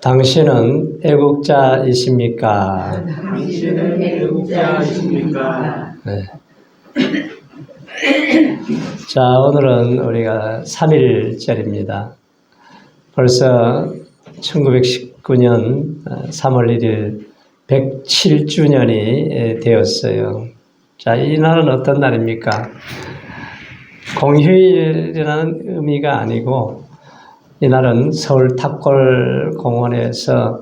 당신은 애국자이십니까? 당신은 애국자이십니까? 네. 자, 오늘은 우리가 3.1절입니다. 벌써 1919년 3월 1일 107주년이 되었어요. 자, 이 날은 어떤 날입니까? 공휴일이라는 의미가 아니고 이날은 서울 탑골공원에서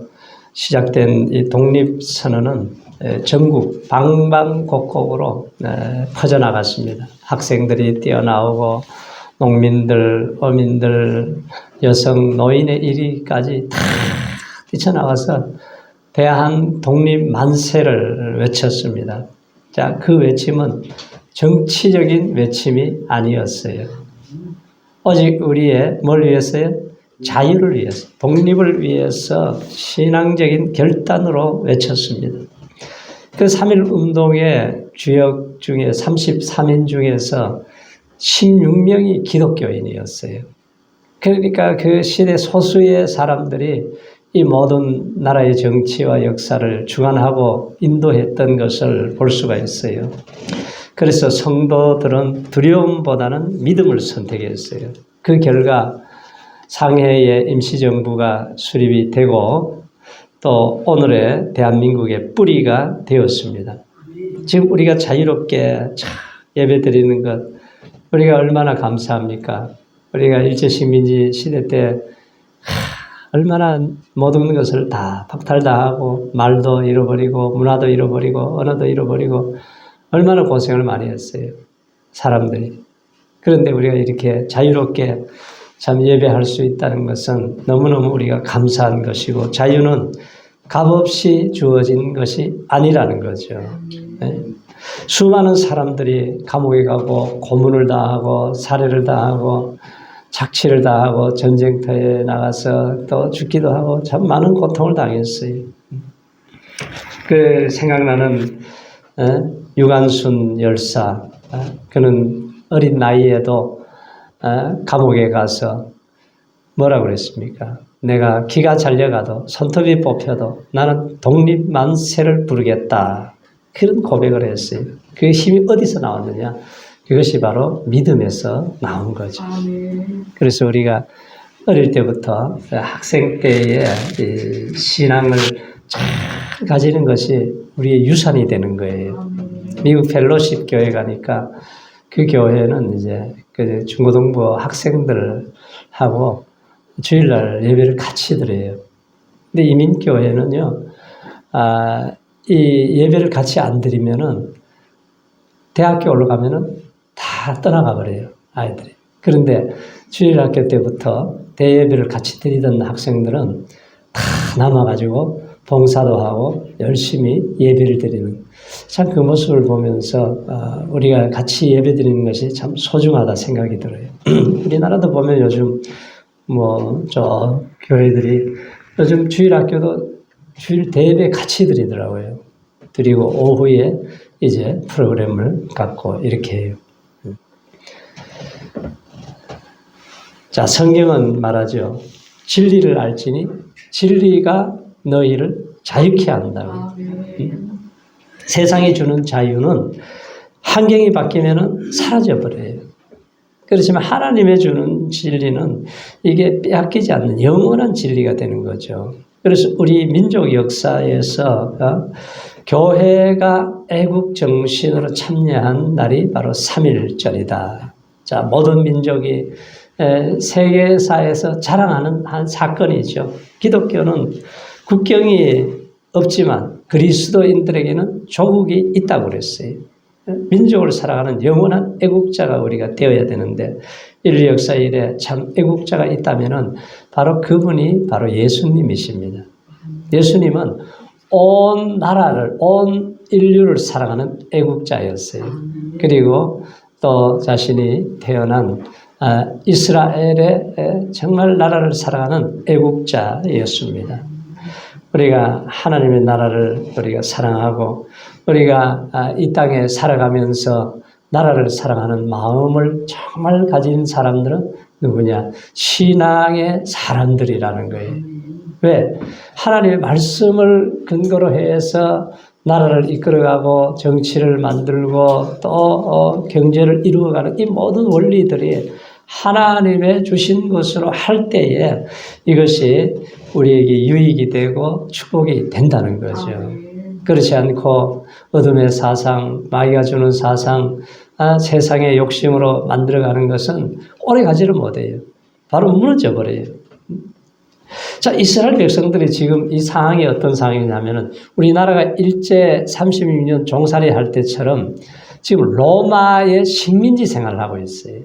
시작된 이 독립선언은 전국 방방곡곡으로 퍼져나갔습니다. 학생들이 뛰어나오고 농민들, 어민들, 여성, 노인의 일위까지 다 뛰쳐나와서 대한 독립 만세를 외쳤습니다. 자, 그 외침은 정치적인 외침이 아니었어요. 오직 우리의 뭘 위해서요? 자유를 위해서, 독립을 위해서 신앙적인 결단으로 외쳤습니다. 그 3.1 운동의 주역 중에 33인 중에서 16명이 기독교인이었어요. 그러니까 그 시대 소수의 사람들이 이 모든 나라의 정치와 역사를 주관하고 인도했던 것을 볼 수가 있어요. 그래서 성도들은 두려움보다는 믿음을 선택했어요. 그 결과 상해의 임시정부가 수립이 되고 또 오늘의 대한민국의 뿌리가 되었습니다. 지금 우리가 자유롭게 예배드리는 것, 우리가 얼마나 감사합니까? 우리가 일제식민지 시대 때 얼마나 모든 것을 다 박탈당하고 말도 잃어버리고 문화도 잃어버리고 언어도 잃어버리고 얼마나 고생을 많이 했어요. 사람들이. 그런데 우리가 이렇게 자유롭게 참 예배할 수 있다는 것은 너무너무 우리가 감사한 것이고 자유는 값없이 주어진 것이 아니라는 거죠. 네? 수많은 사람들이 감옥에 가고 고문을 당하고 살해를 당하고 착취를 당하고 전쟁터에 나가서 또 죽기도 하고 참 많은 고통을 당했어요. 그 생각나는 유관순 열사, 그는 어린 나이에도 감옥에 가서 뭐라고 그랬습니까? 내가 기가 잘려가도 손톱이 뽑혀도 나는 독립만세를 부르겠다. 그런 고백을 했어요. 그 힘이 어디서 나왔느냐? 그것이 바로 믿음에서 나온 거죠. 그래서 우리가 어릴 때부터 학생 때의 신앙을 잘 가지는 것이 우리의 유산이 되는 거예요. 미국 펠로십 교회 가니까 그 교회는 이제 그 중고등부 학생들하고 주일날 예배를 같이 드려요. 근데 이민교회는요, 이 예배를 같이 안 드리면은 대학교 올라가면은 다 떠나가 버려요, 아이들이. 그런데 주일학교 때부터 대예배를 같이 드리던 학생들은 다 남아가지고 봉사도 하고 열심히 예배를 드리는 참 그 모습을 보면서 우리가 같이 예배 드리는 것이 참 소중하다 생각이 들어요. 우리나라도 보면 요즘 저 교회들이 요즘 주일학교도 주일 대예배 같이 드리더라고요. 드리고 오후에 이제 프로그램을 갖고 이렇게 해요. 자, 성경은 말하죠. 진리를 알지니 진리가 너희를 자유케 한다고. 세상이 주는 자유는 환경이 바뀌면 사라져버려요. 그렇지만 하나님의 주는 진리는 이게 빼앗기지 않는 영원한 진리가 되는 거죠. 그래서 우리 민족 역사에서 교회가 애국 정신으로 참여한 날이 바로 3.1절이다. 자, 모든 민족이 세계사에서 자랑하는 한 사건이죠. 기독교는 국경이 없지만 그리스도인들에게는 조국이 있다고 그랬어요. 민족을 사랑하는 영원한 애국자가 우리가 되어야 되는데 인류 역사 이래 참 애국자가 있다면은 바로 그분이 바로 예수님이십니다. 예수님은 온 나라를, 온 인류를 사랑하는 애국자였어요. 그리고 또 자신이 태어난 이스라엘의 정말 나라를 사랑하는 애국자였습니다. 우리가 하나님의 나라를 우리가 사랑하고 우리가 이 땅에 살아가면서 나라를 사랑하는 마음을 정말 가진 사람들은 누구냐? 신앙의 사람들이라는 거예요. 왜? 하나님의 말씀을 근거로 해서 나라를 이끌어가고 정치를 만들고 또 경제를 이루어가는 이 모든 원리들이 하나님의 주신 것으로 할 때에 이것이 우리에게 유익이 되고 축복이 된다는 거죠. 그렇지 않고 어둠의 사상, 마귀가 주는 사상, 세상의 욕심으로 만들어가는 것은 오래 가지를 못해요. 바로 무너져 버려요. 자, 이스라엘 백성들이 지금 이 상황이 어떤 상황이냐면은 우리나라가 일제 36년 종살이 할 때처럼 지금 로마의 식민지 생활을 하고 있어요.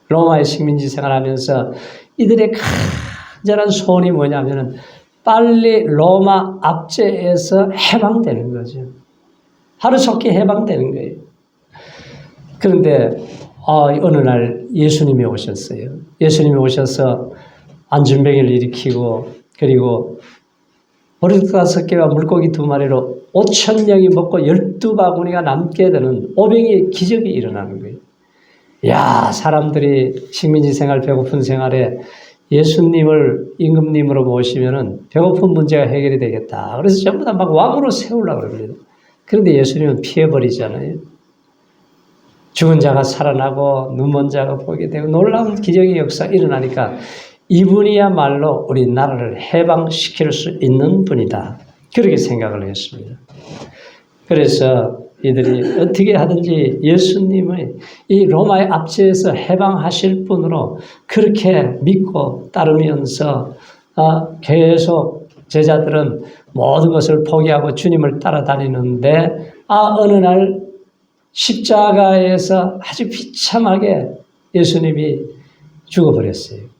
로마의 식민지 생활하면서 이들의 간절한 소원이 뭐냐면은 빨리 로마 압제에서 해방되는 거죠. 하루속히 해방되는 거예요. 그런데 어느 날 예수님이 오셨어요. 예수님이 오셔서 안전병을 일으키고 그리고 버릇 5개와 물고기 2마리로 5,000명이 먹고 12바구니가 남게 되는 오병이의 기적이 일어나는 거예요. 야, 사람들이 식민지 생활, 배고픈 생활에 예수님을 임금님으로 모시면은 배고픈 문제가 해결이 되겠다. 그래서 전부 다 막 왕으로 세우려고 그럽니다. 그런데 예수님은 피해버리잖아요. 죽은 자가 살아나고 눈먼 자가 보게 되고 놀라운 기적의 역사가 일어나니까 이분이야말로 우리 나라를 해방시킬 수 있는 분이다. 그렇게 생각을 했습니다. 그래서 이들이 어떻게 하든지 예수님의 이 로마의 압제에서 해방하실 분으로 그렇게 믿고 따르면서 계속 제자들은 모든 것을 포기하고 주님을 따라다니는데 어느 날 십자가에서 아주 비참하게 예수님이 죽어버렸어요.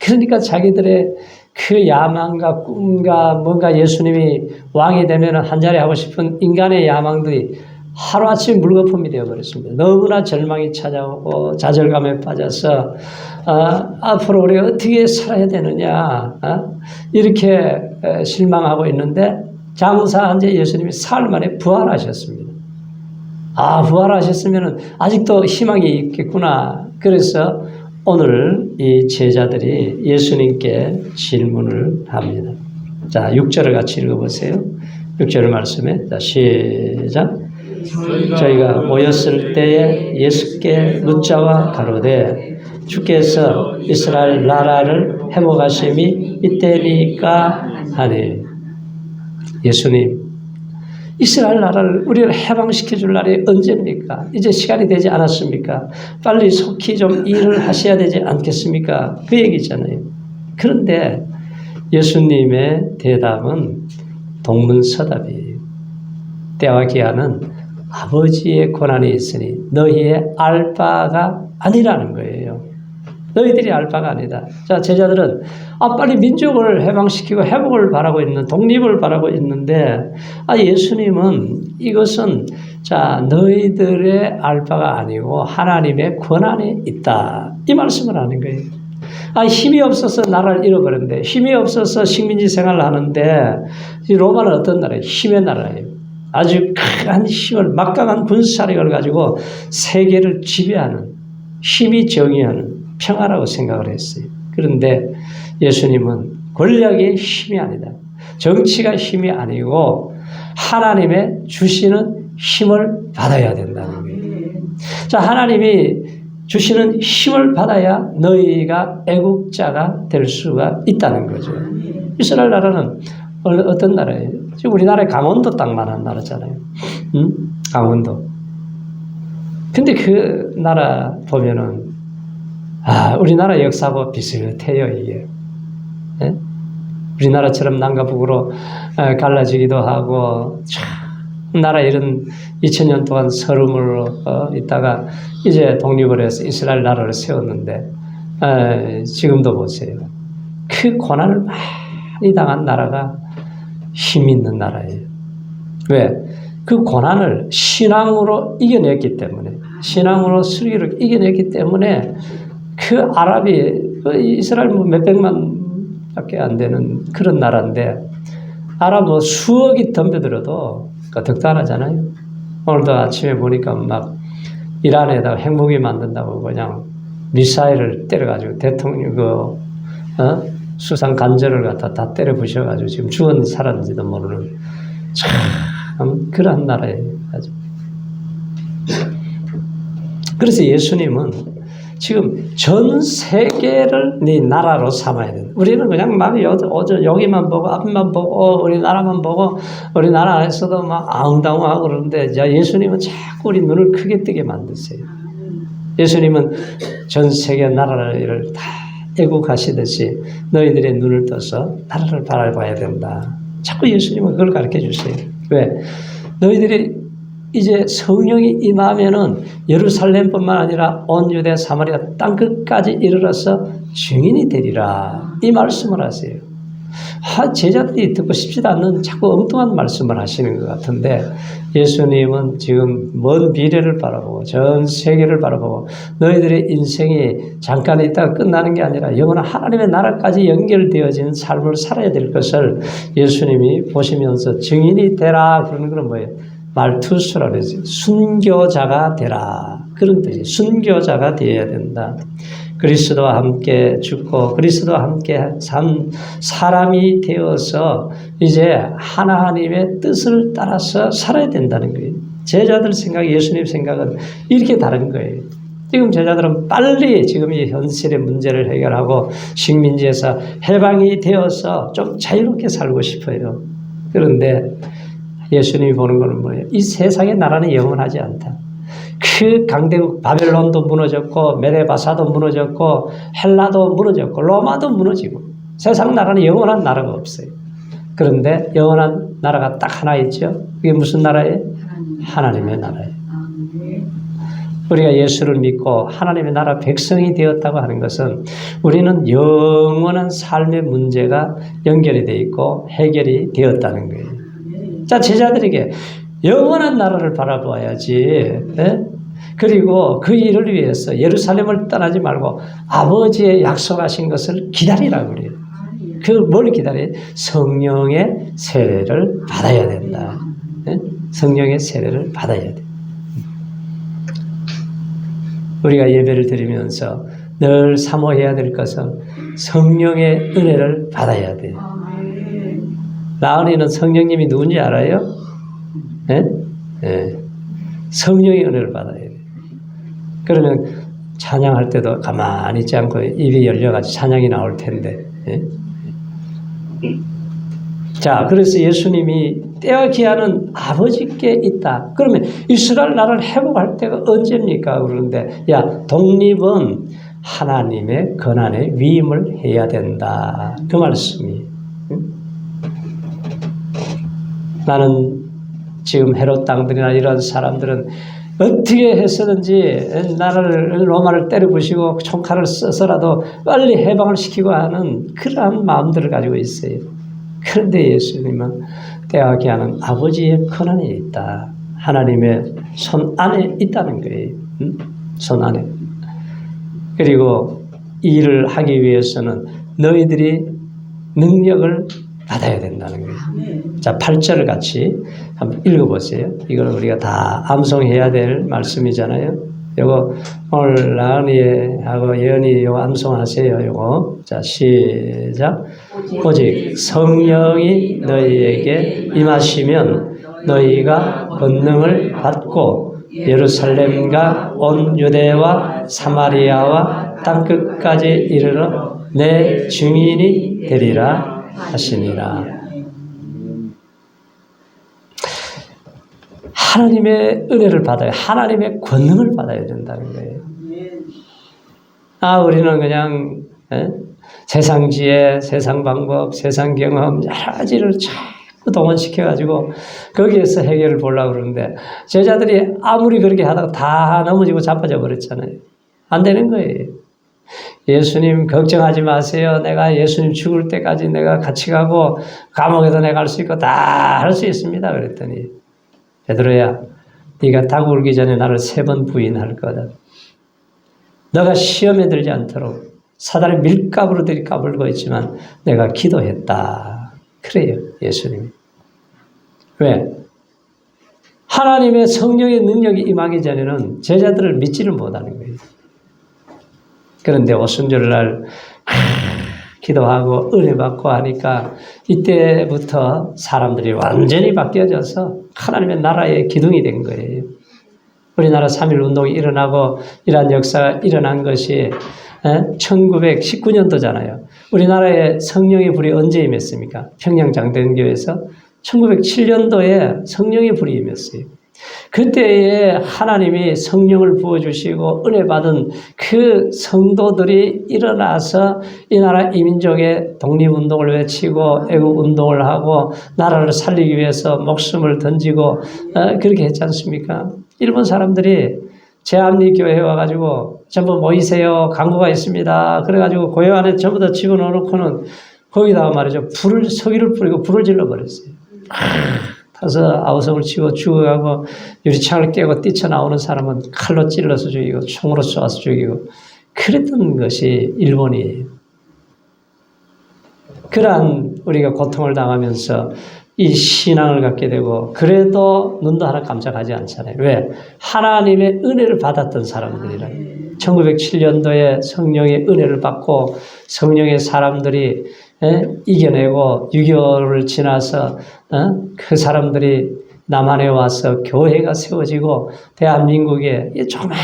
그러니까 자기들의 그 야망과 꿈과 뭔가 예수님이 왕이 되면 한 자리 하고 싶은 인간의 야망들이 하루아침 물거품이 되어버렸습니다. 너무나 절망이 찾아오고 좌절감에 빠져서 앞으로 우리가 어떻게 살아야 되느냐 이렇게 실망하고 있는데 장사한 지 예수님이 사흘 만에 부활하셨습니다. 부활하셨으면 아직도 희망이 있겠구나. 그래서 오늘 이 제자들이 예수님께 질문을 합니다. 자, 6절을 같이 읽어보세요. 6절 말씀에 자, 시작. 저희가 모였을 때에 예수께 묻자와 가로되 주께서 이스라엘 나라를 회복하심이 이때니까 하니. 예수님, 이스라엘 나라를 우리를 해방시켜 줄 날이 언제입니까? 이제 시간이 되지 않았습니까? 빨리 속히 좀 일을 하셔야 되지 않겠습니까? 그 얘기잖아요. 그런데 예수님의 대답은 동문서답이에요. 때와 기한은 아버지의 권한이 있으니 너희의 알 바가 아니라는 거예요. 너희들이 알 바가 아니다. 자, 제자들은 빨리 민족을 해방시키고 회복을 바라고 있는, 독립을 바라고 있는데 예수님은 이것은 자, 너희들의 알 바가 아니고 하나님의 권한이 있다. 이 말씀을 하는 거예요. 힘이 없어서 나라를 잃어버렸는데, 힘이 없어서 식민지 생활을 하는데, 로마는 어떤 나라예요? 힘의 나라예요. 아주 큰 힘을, 막강한 군사력을 가지고 세계를 지배하는, 힘이 정의하는 평화라고 생각을 했어요. 그런데 예수님은 권력의 힘이 아니다. 정치가 힘이 아니고 하나님의 주시는 힘을 받아야 된다는 거예요. 자, 하나님이 주시는 힘을 받아야 너희가 애국자가 될 수가 있다는 거죠. 이스라엘 나라는 어떤 나라예요? 지금 우리나라의 강원도 땅만한 나라잖아요. 강원도. 근데 그 나라 보면은 우리나라 역사하고 비슷해요, 이게. 네? 우리나라처럼 남과 북으로 갈라지기도 하고, 나라 이런 2000년 동안 서름으로 있다가 이제 독립을 해서 이스라엘 나라를 세웠는데, 지금도 보세요. 그 고난을 많이 당한 나라가 힘 있는 나라예요. 왜? 그 고난을 신앙으로 이겨냈기 때문에, 신앙으로 슬기로 이겨냈기 때문에 그 아랍이 이스라엘 몇백만 밖에 안 되는 그런 나라인데 아랍 수억이 덤벼들어도 득도 안 하잖아요. 오늘도 아침에 보니까 막 이란에다가 핵무기 만든다고 그냥 미사일을 때려가지고 대통령 수상 간절을 갖다 다 때려 부셔가지고 지금 죽은 살았는지도 모르는 참 그러한 나라예요. 아주. 그래서 예수님은 지금 전 세계를 네 나라로 삼아야 된다. 우리는 그냥 막 여기만 보고 앞만 보고 우리나라만 보고 우리나라 안에서도 막 아웅다웅하고 그러는데 예수님은 자꾸 우리 눈을 크게 뜨게 만드세요. 예수님은 전 세계 나라를 다 애국하시듯이 너희들의 눈을 떠서 나라를 바라봐야 된다. 자꾸 예수님은 그걸 가르쳐 주세요. 왜? 너희들이 이제 성령이 임하면은 예루살렘뿐만 아니라 온 유대 사마리아 땅끝까지 이르러서 증인이 되리라. 이 말씀을 하세요. 제자들이 듣고 싶지도 않는 자꾸 엉뚱한 말씀을 하시는 것 같은데 예수님은 지금 먼 미래를 바라보고 전 세계를 바라보고 너희들의 인생이 잠깐 있다가 끝나는 게 아니라 영원한 하나님의 나라까지 연결되어진 삶을 살아야 될 것을 예수님이 보시면서 증인이 되라. 그러는 건 뭐예요? 말투수라 그러지. 순교자가 되라. 그런 뜻이 순교자가 되어야 된다. 그리스도와 함께 죽고 그리스도와 함께 산 사람이 되어서 이제 하나님의 뜻을 따라서 살아야 된다는 거예요. 제자들 생각, 예수님 생각은 이렇게 다른 거예요. 지금 제자들은 빨리 지금 이 현실의 문제를 해결하고 식민지에서 해방이 되어서 좀 자유롭게 살고 싶어요. 그런데 예수님이 보는 것은 뭐예요? 이 세상의 나라는 영원하지 않다. 그 강대국 바벨론도 무너졌고 메데바사도 무너졌고 헬라도 무너졌고 로마도 무너지고 세상 나라는 영원한 나라가 없어요. 그런데 영원한 나라가 딱 하나 있죠. 그게 무슨 나라예요? 하나님의 나라예요. 우리가 예수를 믿고 하나님의 나라 백성이 되었다고 하는 것은 우리는 영원한 삶의 문제가 연결이 되어 있고 해결이 되었다는 거예요. 자, 제자들에게 영원한 나라를 바라봐야지. 예? 그리고 그 일을 위해서 예루살렘을 떠나지 말고 아버지의 약속하신 것을 기다리라고 그래요. 그 뭘 기다려요? 성령의 세례를 받아야 된다. 예? 성령의 세례를 받아야 돼. 우리가 예배를 드리면서 늘 사모해야 될 것은 성령의 은혜를 받아야 돼요. 나은이는 성령님이 누군지 알아요? 예? 예. 성령의 은혜를 받아야 돼요. 그러면 찬양할 때도 가만히 있지 않고 입이 열려가지고 찬양이 나올 텐데. 예? 자, 그래서 예수님이 때와 기한은 아버지께 있다. 그러면 이스라엘 나라를 회복할 때가 언제입니까? 그러는데 야, 독립은 하나님의 권한에 위임을 해야 된다. 그 말씀이. 나는 지금 헤롯 땅들이나 이런 사람들은 어떻게 해서든지 나라를 로마를 때려부시고 총칼을 써서라도 빨리 해방을 시키고 하는 그러한 마음들을 가지고 있어요. 그런데 예수님은 때와 기한은 아버지의 권한에 있다. 하나님의 손 안에 있다는 거예요. 손 안에. 그리고 이 일을 하기 위해서는 너희들이 능력을 받아야 된다는 거예요. 자, 8절을 같이 한번 읽어보세요. 이거는 우리가 다 암송해야 될 말씀이잖아요. 요거 오늘 나은이하고 예언이 요거 암송하세요. 요거. 자, 시작. 오직 성령이 너희에게 임하시면 너희가 권능을 받고 예루살렘과 온 유대와 사마리아와 땅끝까지 이르러 내 증인이 되리라 하시니라. 하나님의 은혜를 받아야, 하나님의 권능을 받아야 된다는 거예요. 우리는 그냥 세상 지혜, 세상 방법, 세상 경험 여러 가지를 자꾸 동원시켜가지고 거기에서 해결을 보려고 그러는데 제자들이 아무리 그렇게 하다가 다 넘어지고 자빠져 버렸잖아요. 안 되는 거예요. 예수님 걱정하지 마세요. 내가 예수님 죽을 때까지 내가 같이 가고 감옥에도 내가 갈 수 있고 다 할 수 있습니다. 그랬더니 베드로야, 네가 닭 울기 전에 나를 3번 부인할 거다. 너가 시험에 들지 않도록 사단의 밀가부로들이 까불고 있지만 내가 기도했다. 그래요, 예수님이. 왜? 하나님의 성령의 능력이 임하기 전에는 제자들을 믿지를 못하는 거예요. 그런데 오순절날 기도하고 은혜 받고 하니까 이때부터 사람들이 완전히 바뀌어져서 하나님의 나라의 기둥이 된 거예요. 우리나라 3.1 운동이 일어나고 이러한 역사가 일어난 것이 1919년도잖아요. 우리나라의 성령의 불이 언제 임했습니까? 평양장대교에서 1907년도에 성령의 불이 임했어요. 그때에 하나님이 성령을 부어주시고 은혜 받은 그 성도들이 일어나서 이 나라 이민족의 독립운동을 외치고 애국운동을 하고 나라를 살리기 위해서 목숨을 던지고 그렇게 했지 않습니까? 일본 사람들이 제암리교회에 와가지고 전부 모이세요. 강구가 있습니다. 그래가지고 고요 안에 전부 다 집어넣어놓고는 거기다가 말이죠. 석유를 뿌리고 불을 질러버렸어요. 타서 아우성을 치고 죽어가고 유리창을 깨고 뛰쳐나오는 사람은 칼로 찔러서 죽이고 총으로 쏘아서 죽이고 그랬던 것이 일본이에요. 그러한 우리가 고통을 당하면서 이 신앙을 갖게 되고 그래도 눈도 하나 깜짝하지 않잖아요. 왜? 하나님의 은혜를 받았던 사람들이라. 1907년도에 성령의 은혜를 받고 성령의 사람들이 이겨내고 6.25를 지나서 그 사람들이 남한에 와서 교회가 세워지고 대한민국에 이 조그만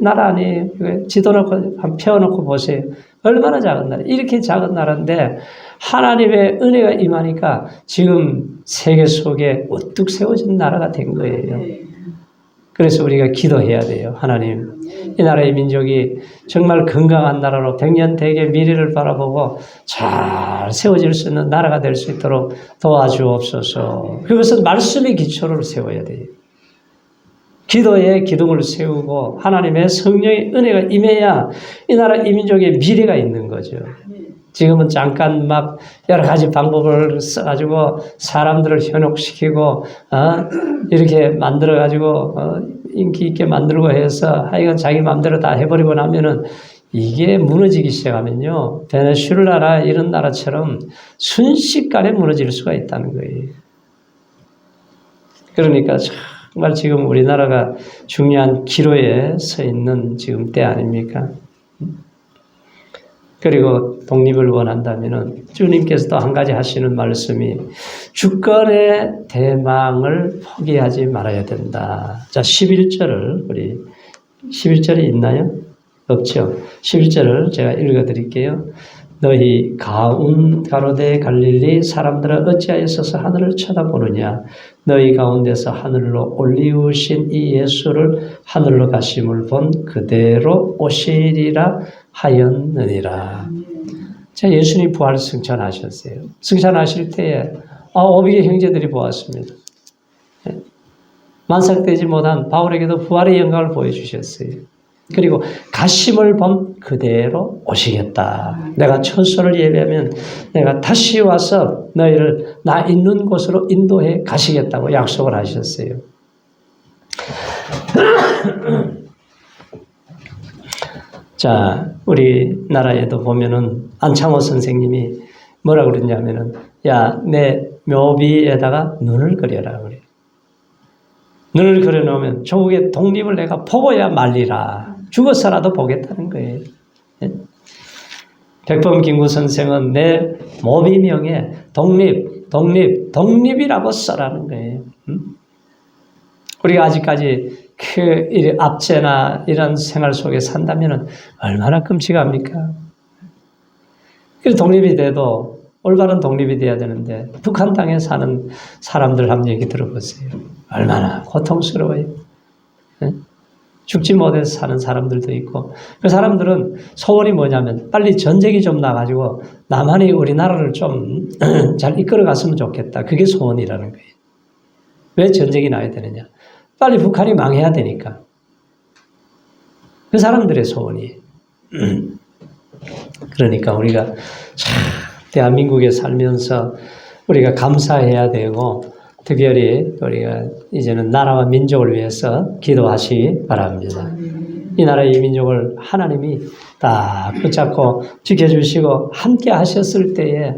나라 아니에요. 지도 놓고 펴놓고 보세요. 얼마나 작은 나라. 이렇게 작은 나라인데 하나님의 은혜가 임하니까 지금 세계 속에 우뚝 세워진 나라가 된 거예요. 그래서 우리가 기도해야 돼요. 하나님, 이 나라의 민족이 정말 건강한 나라로 100년 대계 미래를 바라보고 잘 세워질 수 있는 나라가 될 수 있도록 도와주옵소서. 그것은 말씀의 기초를 세워야 돼요. 기도의 기둥을 세우고 하나님의 성령의 은혜가 임해야 이 나라 이 민족의 미래가 있는 거죠. 지금은 잠깐 막 여러 가지 방법을 써가지고 사람들을 현혹시키고 이렇게 만들어가지고 인기 있게 만들고 해서 하여간 자기 마음대로 다 해버리고 나면은 이게 무너지기 시작하면요. 베네수엘라 이런 나라처럼 순식간에 무너질 수가 있다는 거예요. 그러니까 정말 지금 우리나라가 중요한 기로에 서 있는 지금 때 아닙니까? 그리고 독립을 원한다면은 주님께서 또 한 가지 하시는 말씀이 주권의 대망을 포기하지 말아야 된다. 자, 11절을 우리 11절에 있나요? 없죠. 11절을 제가 읽어 드릴게요. 너희 가로대 갈릴리 사람들아 어찌하여 서서 하늘을 쳐다보느냐. 너희 가운데서 하늘로 올리우신 이 예수를 하늘로 가심을 본 그대로 오시리라 하였느니라. 자, 예수님 부활 승천하셨어요. 승천하실 때에 500의 형제들이 보았습니다. 만삭되지 못한 바울에게도 부활의 영광을 보여주셨어요. 그리고 가심을 본 그대로 오시겠다. 내가 천소를 예배하면 내가 다시 와서 너희를 나 있는 곳으로 인도해 가시겠다고 약속을 하셨어요. 자, 우리나라에도 보면은 안창호 선생님이 뭐라 그러냐면은 야, 내 묘비에다가 눈을 그려라 그래. 눈을 그려놓으면 조국의 독립을 내가 보고야 말리라. 죽어서라도 보겠다는 거예요. 백범 김구 선생은 내 모비명에 독립이라고 써라는 거예요. 우리가 아직까지 그 압제나 이런 생활 속에 산다면 얼마나 끔찍합니까? 그래서 독립이 돼도 올바른 독립이 돼야 되는데 북한 땅에 사는 사람들 한번 얘기 들어보세요. 얼마나 고통스러워요. 죽지 못해서 사는 사람들도 있고 그 사람들은 소원이 뭐냐면 빨리 전쟁이 좀 나가지고 남한이 우리나라를 좀 잘 이끌어 갔으면 좋겠다. 그게 소원이라는 거예요. 왜 전쟁이 나야 되느냐. 빨리 북한이 망해야 되니까. 그 사람들의 소원이에요. 그러니까 우리가 참 대한민국에 살면서 우리가 감사해야 되고 특별히 우리가 이제는 나라와 민족을 위해서 기도하시기 바랍니다. 이 나라의 민족을 하나님이 딱 붙잡고 지켜주시고 함께 하셨을 때에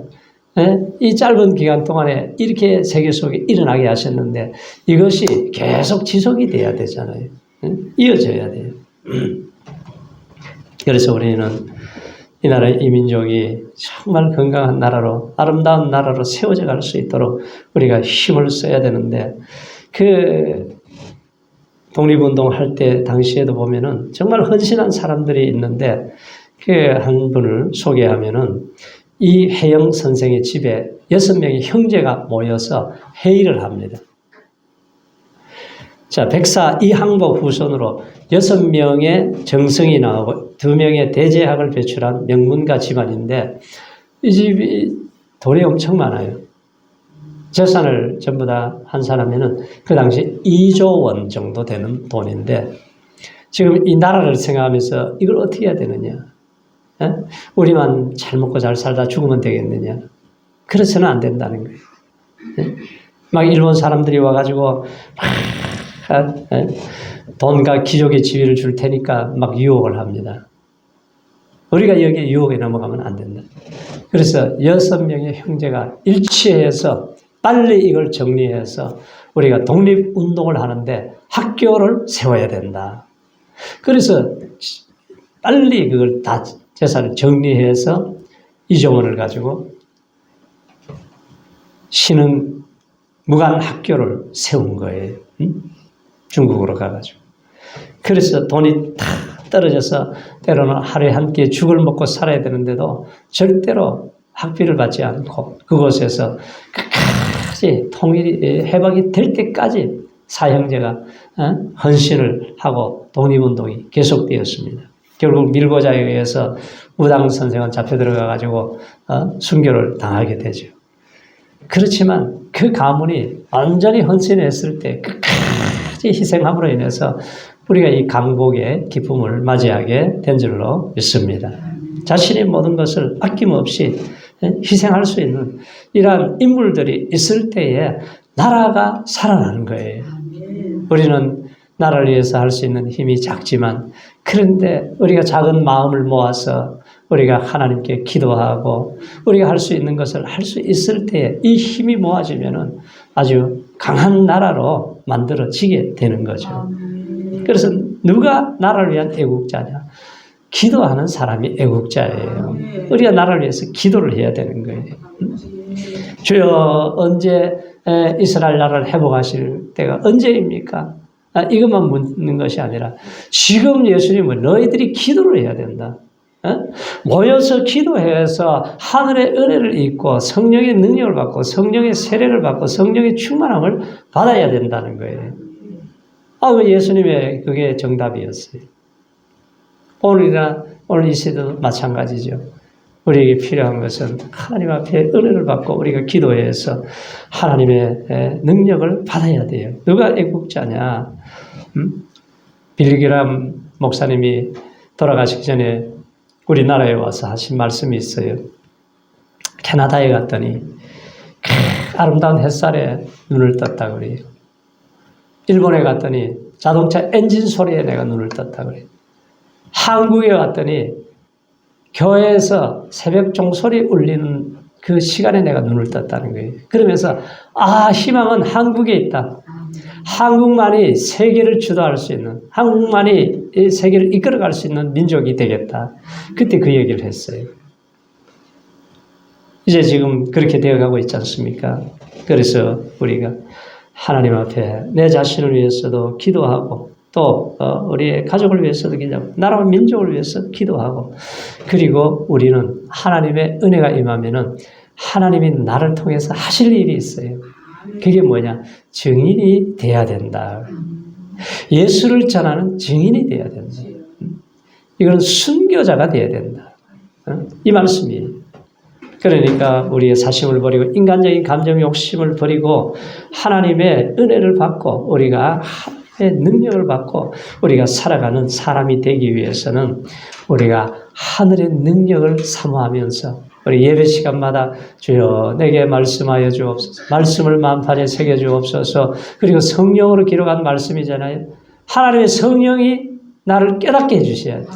이 짧은 기간 동안에 이렇게 세계 속에 일어나게 하셨는데 이것이 계속 지속이 돼야 되잖아요. 이어져야 돼요. 그래서 우리는 이 나라 이 민족이 정말 건강한 나라로 아름다운 나라로 세워져 갈 수 있도록 우리가 힘을 써야 되는데 그 독립운동 할 때 당시에도 보면은 정말 헌신한 사람들이 있는데 그 한 분을 소개하면은 이 혜영 선생의 집에 6명의 형제가 모여서 회의를 합니다. 자, 백사 이항복 후손으로 6명의 정승이 나오고 2명의 대제학을 배출한 명문가 집안인데 이 집이 돈이 엄청 많아요. 재산을 전부 다 한 사람에는 그 당시 2조 원 정도 되는 돈인데 지금 이 나라를 생각하면서 이걸 어떻게 해야 되느냐? 에? 우리만 잘 먹고 잘 살다 죽으면 되겠느냐? 그래서는 안 된다는 거예요. 에? 막 일본 사람들이 와가지고 돈과 귀족의 지위를 줄 테니까 막 유혹을 합니다. 우리가 여기에 유혹에 넘어가면 안 된다. 그래서 6명의 형제가 일치해서 빨리 이걸 정리해서 우리가 독립운동을 하는데 학교를 세워야 된다. 그래서 빨리 그걸 다 재산을 정리해서 이조원을 가지고 신흥 무관 학교를 세운 거예요. 중국으로 가가지고. 그래서 돈이 다 떨어져서 때로는 하루에 한 끼 죽을 먹고 살아야 되는데도 절대로 학비를 받지 않고 그곳에서 끝까지 통일이 해방이 될 때까지 사형제가 헌신을 하고 독립운동이 계속되었습니다. 결국 밀고자에 의해서 우당 선생은 잡혀 들어가가지고 순교를 당하게 되죠. 그렇지만 그 가문이 완전히 헌신했을 때 끝까지 희생함으로 인해서 우리가 이 강복의 기쁨을 맞이하게 된 줄로 믿습니다. 자신의 모든 것을 아낌없이 희생할 수 있는 이러한 인물들이 있을 때에 나라가 살아나는 거예요. 우리는 나라를 위해서 할 수 있는 힘이 작지만 그런데 우리가 작은 마음을 모아서 우리가 하나님께 기도하고 우리가 할 수 있는 것을 할 수 있을 때에 이 힘이 모아지면은 아주 강한 나라로 만들어지게 되는 거죠. 그래서 누가 나라를 위한 애국자냐? 기도하는 사람이 애국자예요. 우리가 나라를 위해서 기도를 해야 되는 거예요. 주여 언제 이스라엘 나라를 회복하실 때가 언제입니까? 이것만 묻는 것이 아니라 지금 예수님은 너희들이 기도를 해야 된다. 모여서 기도해서 하늘의 은혜를 입고 성령의 능력을 받고 성령의 세례를 받고 성령의 충만함을 받아야 된다는 거예요. 예수님의 그게 정답이었어요. 오늘 이 시대도 마찬가지죠. 우리에게 필요한 것은 하나님 앞에 은혜를 받고 우리가 기도해서 하나님의 능력을 받아야 돼요. 누가 애국자냐? 빌리그람 목사님이 돌아가시기 전에 우리나라에 와서 하신 말씀이 있어요. 캐나다에 갔더니 아름다운 햇살에 눈을 떴다 그래요. 일본에 갔더니 자동차 엔진 소리에 내가 눈을 떴다 그래요. 한국에 왔더니 교회에서 새벽 종소리 울리는 그 시간에 내가 눈을 떴다는 거예요. 그러면서 희망은 한국에 있다. 한국만이 세계를 주도할 수 있는, 한국만이 이 세계를 이끌어갈 수 있는 민족이 되겠다. 그때 그 얘기를 했어요. 이제 지금 그렇게 되어가고 있지 않습니까? 그래서 우리가 하나님 앞에 내 자신을 위해서도 기도하고 또 우리의 가족을 위해서도 기도하고 나라와 민족을 위해서 기도하고 그리고 우리는 하나님의 은혜가 임하면은 하나님이 나를 통해서 하실 일이 있어요. 그게 뭐냐? 증인이 돼야 된다. 예수를 전하는 증인이 돼야 된다. 이건 순교자가 돼야 된다. 이 말씀이에요. 그러니까 우리의 사심을 버리고 인간적인 감정 욕심을 버리고 하나님의 은혜를 받고 우리가 하나님의 능력을 받고 우리가 살아가는 사람이 되기 위해서는 우리가 하늘의 능력을 사모하면서 우리 예배 시간마다 주여 내게 말씀하여 주옵소서. 말씀을 마음판에 새겨 주옵소서. 그리고 성령으로 기록한 말씀이잖아요. 하나님의 성령이 나를 깨닫게 해주셔야지.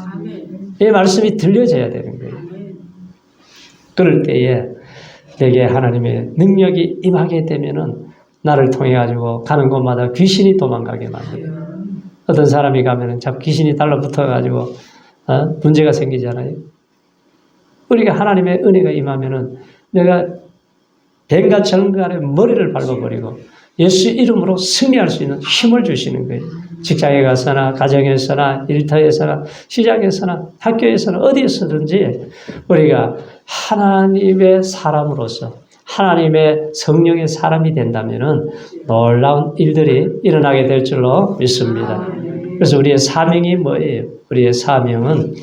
이 말씀이 들려져야 되는 거예요. 그럴 때에 내게 하나님의 능력이 임하게 되면은 나를 통해 가지고 가는 곳마다 귀신이 도망가게 만들어요. 어떤 사람이 가면은 자꾸 귀신이 달라붙어 가지고 문제가 생기잖아요. 우리가 하나님의 은혜가 임하면은 내가 뱀과 정갈의 머리를 밟아버리고 예수 이름으로 승리할 수 있는 힘을 주시는 거예요. 직장에 가서나 가정에서나 일터에서나 시장에서나 학교에서나 어디에서든지 우리가 하나님의 사람으로서 하나님의 성령의 사람이 된다면은 놀라운 일들이 일어나게 될 줄로 믿습니다. 그래서 우리의 사명이 뭐예요? 우리의 사명은,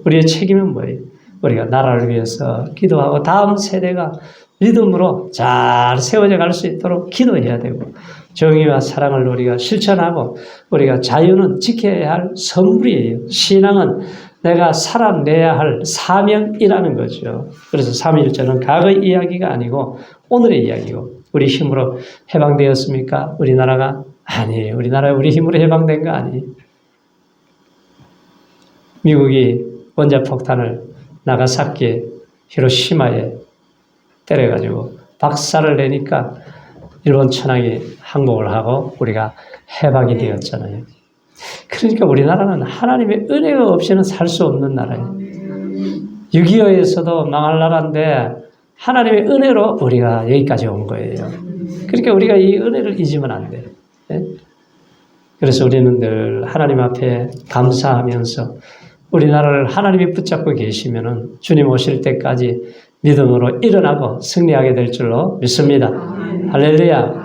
우리의 책임은 뭐예요? 우리가 나라를 위해서 기도하고 다음 세대가 믿음으로 잘 세워져 갈 수 있도록 기도해야 되고, 정의와 사랑을 우리가 실천하고, 우리가 자유는 지켜야 할 선물이에요. 신앙은 내가 살아내야 할 사명이라는 거죠. 그래서 삼위일체는 과거의 이야기가 아니고 오늘의 이야기고, 우리 힘으로 해방되었습니까? 우리나라가? 아니에요. 우리나라 우리 힘으로 해방된 거 아니에요. 미국이 원자폭탄을 나가사키, 히로시마에 때려가지고 박살을 내니까 일본 천황이 항복을 하고 우리가 해방이 되었잖아요. 그러니까 우리나라는 하나님의 은혜가 없이는 살 수 없는 나라예요. 6.25에서도 망할 나라인데 하나님의 은혜로 우리가 여기까지 온 거예요. 그러니까 우리가 이 은혜를 잊으면 안 돼요. 그래서 우리는 늘 하나님 앞에 감사하면서 우리나라를 하나님이 붙잡고 계시면은 주님 오실 때까지 믿음으로 일어나고 승리하게 될 줄로 믿습니다. 할렐루야.